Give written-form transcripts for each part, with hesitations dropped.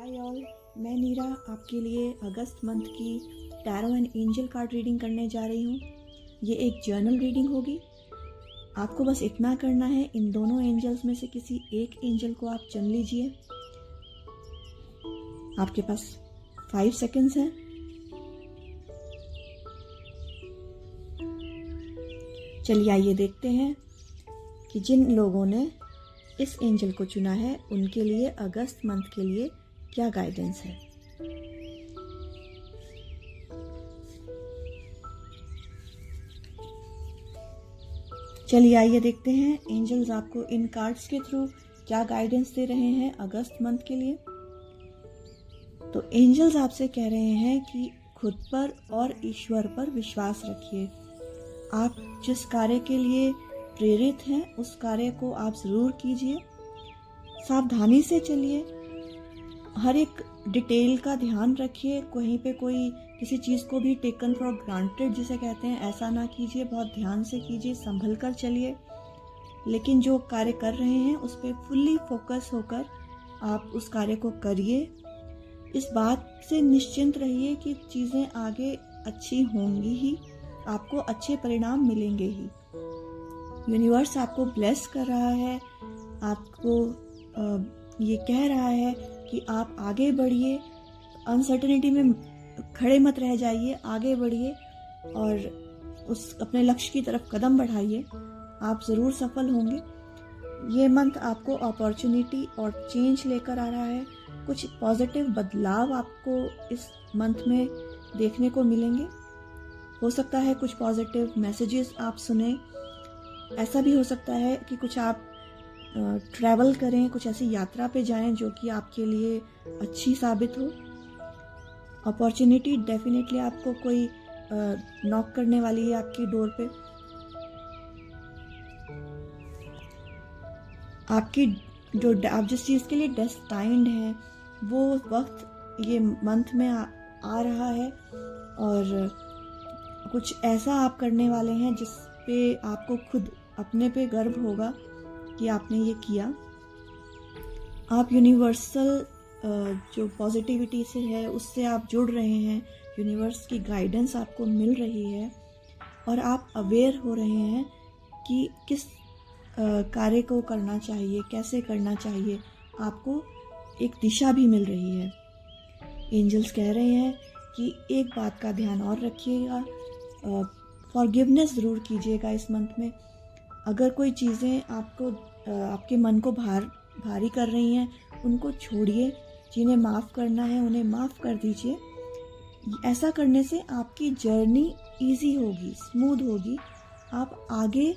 Hi all, मैं नीरा आपके लिए अगस्त मंथ की tarot and angel card reading करने जा रही हूँ। ये एक जर्नल रीडिंग होगी। आपको बस इतना करना है, इन दोनों एंजल्स में से किसी एक एंजल को आप चुन लीजिए। आपके पास 5 सेकंड्स हैं। चलिए आइए देखते हैं कि जिन लोगों ने इस एंजल को चुना है उनके लिए अगस्त मंथ के लिए क्या गाइडेंस है। चलिए आइए देखते हैं एंजल्स आपको इन कार्ड्स के थ्रू क्या गाइडेंस दे रहे हैं अगस्त मंथ के लिए। तो एंजल्स आपसे कह रहे हैं कि खुद पर और ईश्वर पर विश्वास रखिए। आप जिस कार्य के लिए प्रेरित हैं उस कार्य को आप जरूर कीजिए। सावधानी से चलिए, हर एक डिटेल का ध्यान रखिए। कहीं पे कोई किसी चीज़ को भी टेकन फॉर ग्रांटेड जिसे कहते हैं, ऐसा ना कीजिए। बहुत ध्यान से कीजिए, संभल कर चलिए। लेकिन जो कार्य कर रहे हैं उस पर फुल्ली फोकस होकर आप उस कार्य को करिए। इस बात से निश्चिंत रहिए कि चीज़ें आगे अच्छी होंगी ही, आपको अच्छे परिणाम मिलेंगे ही। यूनिवर्स आपको ब्लेस कर रहा है, आपको ये कह रहा है कि आप आगे बढ़िए, अनसर्टेनिटी में खड़े मत रह जाइए, आगे बढ़िए और उस अपने लक्ष्य की तरफ कदम बढ़ाइए। आप ज़रूर सफल होंगे। ये मंथ आपको अपॉर्चुनिटी और चेंज लेकर आ रहा है। कुछ पॉजिटिव बदलाव आपको इस मंथ में देखने को मिलेंगे। हो सकता है कुछ पॉजिटिव मैसेजेस आप सुने। ऐसा भी हो सकता है कि कुछ आप ट्रैवल करें, कुछ ऐसी यात्रा पे जाएं जो कि आपके लिए अच्छी साबित हो। अपॉर्चुनिटी डेफिनेटली आपको कोई नॉक करने वाली है आपकी डोर पे। आपकी जो आप जिस चीज़ के लिए डेस्टाइंड है वो वक्त ये मंथ में आ रहा है और कुछ ऐसा आप करने वाले हैं जिस पे आपको खुद अपने पे गर्व होगा कि आपने ये किया। आप यूनिवर्सल जो पॉजिटिविटी से है उससे आप जुड़ रहे हैं। यूनिवर्स की गाइडेंस आपको मिल रही है और आप अवेयर हो रहे हैं कि किस कार्य को करना चाहिए, कैसे करना चाहिए। आपको एक दिशा भी मिल रही है। एंजल्स कह रहे हैं कि एक बात का ध्यान और रखिएगा, फॉरगिवनेस ज़रूर कीजिएगा इस मंथ में। अगर कोई चीज़ें आपको आपके मन को भारी कर रही हैं, उनको छोड़िए। जिन्हें माफ़ करना है उन्हें माफ़ कर दीजिए। ऐसा करने से आपकी जर्नी इजी होगी, स्मूथ होगी। आप आगे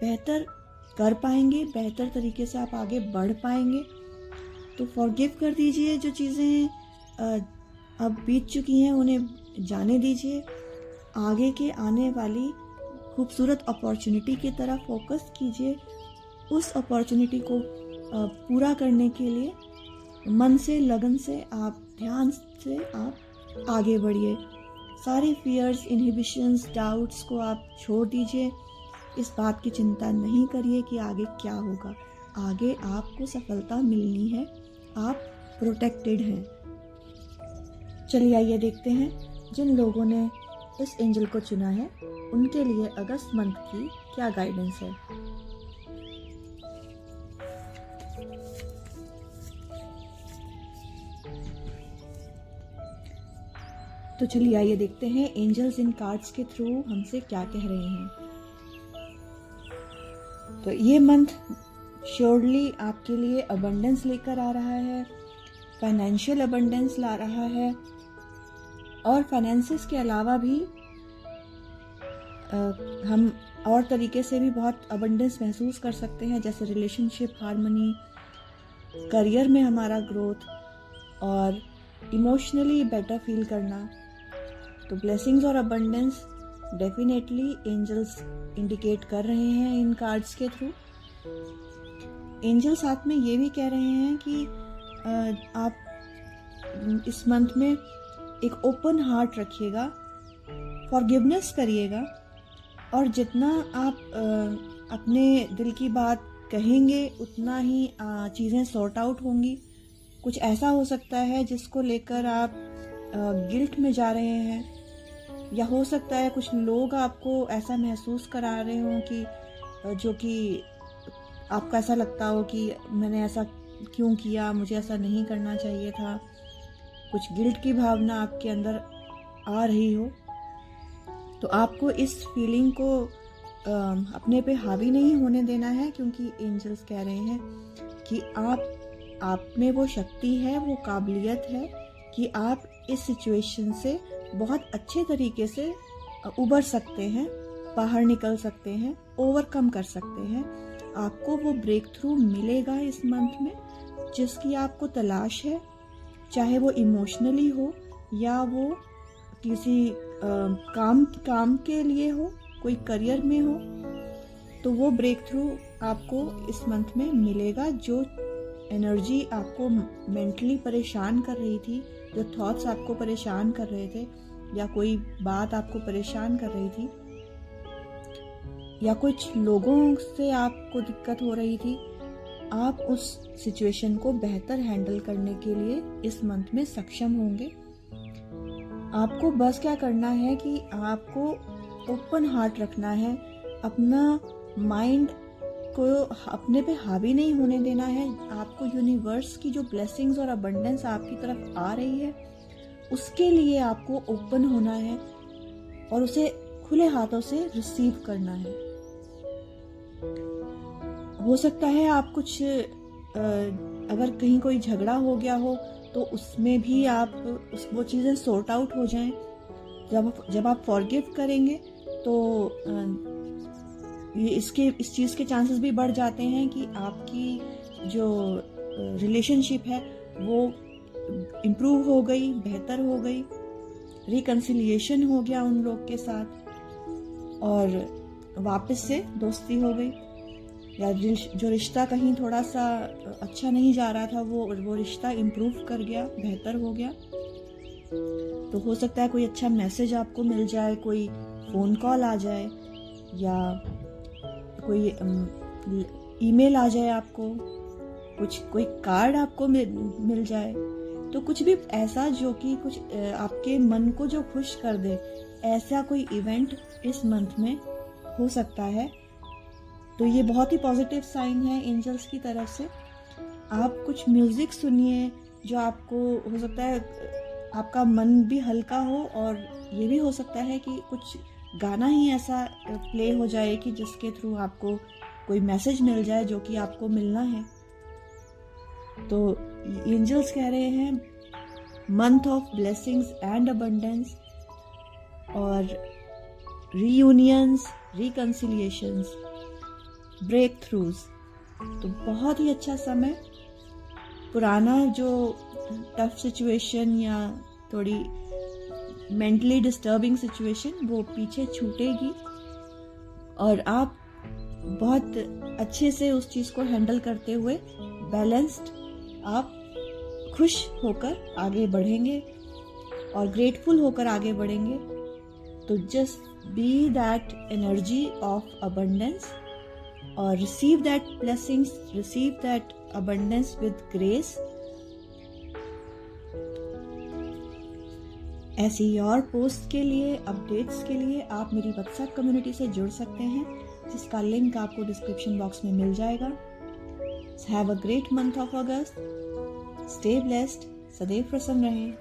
बेहतर कर पाएंगे, बेहतर तरीके से आप आगे बढ़ पाएंगे। तो फॉरगिव कर दीजिए। जो चीज़ें अब बीत चुकी हैं उन्हें जाने दीजिए। आगे के आने वाली खूबसूरत अपॉर्चुनिटी की तरफ फोकस कीजिए। उस अपॉर्चुनिटी को पूरा करने के लिए मन से, लगन से, आप ध्यान से आप आगे बढ़िए। सारे फियर्स, इनहिबिशंस, डाउट्स को आप छोड़ दीजिए। इस बात की चिंता नहीं करिए कि आगे क्या होगा। आगे आपको सफलता मिलनी है, आप प्रोटेक्टेड हैं। चलिए आइए देखते हैं जिन लोगों ने इस एंजल को चुना है उनके लिए अगस्त मंथ की क्या गाइडेंस है। तो चलिए आइए देखते हैं एंजल्स इन कार्ड्स के थ्रू हमसे क्या कह रहे हैं। तो ये मंथ श्योरली आपके लिए अबंडेंस लेकर आ रहा है, फाइनेंशियल अबंडेंस ला रहा है और फाइनेंसेस के अलावा भी हम और तरीके से भी बहुत अबंडेंस महसूस कर सकते हैं, जैसे रिलेशनशिप हार्मनी, करियर में हमारा ग्रोथ और इमोशनली बेटर फील करना। तो ब्लेसिंग्स और अबंडेंस डेफिनेटली एंजल्स इंडिकेट कर रहे हैं इन कार्ड्स के थ्रू। एंजल साथ में ये भी कह रहे हैं कि आप इस मंथ में एक ओपन हार्ट रखिएगा, फॉरगिवनेस करिएगा और जितना आप अपने दिल की बात कहेंगे उतना ही चीज़ें सॉर्ट आउट होंगी। कुछ ऐसा हो सकता है जिसको लेकर आप गिल्ट में जा रहे हैं, या हो सकता है कुछ लोग आपको ऐसा महसूस करा रहे हों कि जो कि आपको ऐसा लगता हो कि मैंने ऐसा क्यों किया, मुझे ऐसा नहीं करना चाहिए था। कुछ गिल्ट की भावना आपके अंदर आ रही हो, तो आपको इस फीलिंग को अपने पे हावी नहीं होने देना है, क्योंकि एंजल्स कह रहे हैं कि आप में वो शक्ति है, वो काबिलियत है कि आप इस सिचुएशन से बहुत अच्छे तरीके से उबर सकते हैं, बाहर निकल सकते हैं, ओवरकम कर सकते हैं। आपको वो ब्रेक थ्रू मिलेगा इस मंथ में जिसकी आपको तलाश है, चाहे वो इमोशनली हो या वो किसी काम के लिए हो, कोई करियर में हो, तो वो ब्रेक थ्रू आपको इस मंथ में मिलेगा। जो एनर्जी आपको मेंटली परेशान कर रही थी, जो थॉट्स आपको परेशान कर रहे थे, या कोई बात आपको परेशान कर रही थी, या कुछ लोगों से आपको दिक्कत हो रही थी, आप उस सिचुएशन को बेहतर हैंडल करने के लिए इस मंथ में सक्षम होंगे। आपको बस क्या करना है कि आपको ओपन हार्ट रखना है, अपना माइंड को अपने पे हावी नहीं होने देना है। आपको यूनिवर्स की जो ब्लेसिंग्स और अबंडेंस आपकी तरफ आ रही है, उसके लिए आपको ओपन होना है और उसे खुले हाथों से रिसीव करना है। हो सकता है आप कुछ अगर कहीं कोई झगड़ा हो गया हो तो उसमें भी आप वो चीज़ें सॉर्ट आउट हो जाएं। जब आप फॉरगिव करेंगे तो इस चीज़ के चांसेस भी बढ़ जाते हैं कि आपकी जो रिलेशनशिप है वो इम्प्रूव हो गई, बेहतर हो गई, रिकन्सिलिएशन हो गया उन लोग के साथ और वापस से दोस्ती हो गई, या जो रिश्ता कहीं थोड़ा सा अच्छा नहीं जा रहा था वो रिश्ता इम्प्रूव कर गया, बेहतर हो गया। तो हो सकता है कोई अच्छा मैसेज आपको मिल जाए, कोई फ़ोन कॉल आ जाए, या कोई ईमेल आ जाए, आपको कोई कार्ड आपको मिल जाए। तो कुछ भी ऐसा जो कि कुछ आपके मन को जो खुश कर दे, ऐसा कोई इवेंट इस मंथ में हो सकता है। तो ये बहुत ही पॉजिटिव साइन है एंजल्स की तरफ से। आप कुछ म्यूज़िक सुनिए जो आपको, हो सकता है आपका मन भी हल्का हो, और ये भी हो सकता है कि कुछ गाना ही ऐसा प्ले हो जाए कि जिसके थ्रू आपको कोई मैसेज मिल जाए जो कि आपको मिलना है। तो एंजल्स कह रहे हैं month of blessings and abundance और रीयूनियंस, रिकन्सिलिएशंस, ब्रेक थ्रूज। तो बहुत ही अच्छा समय, पुराना जो टफ सिचुएशन या थोड़ी मेंटली डिस्टर्बिंग सिचुएशन वो पीछे छूटेगी और आप बहुत अच्छे से उस चीज़ को हैंडल करते हुए बैलेंस्ड, आप खुश होकर आगे बढ़ेंगे और ग्रेटफुल होकर आगे बढ़ेंगे। तो just be that energy of abundance और receive that blessings, receive that abundance with grace. ऐसी और पोस्ट के लिए, अपडेट्स के लिए आप मेरी व्हाट्सएप कम्युनिटी से जुड़ सकते हैं, जिसका लिंक आपको डिस्क्रिप्शन बॉक्स में मिल जाएगा। Have a great month of August. Stay blessed, सदैव प्रसन्न रहें।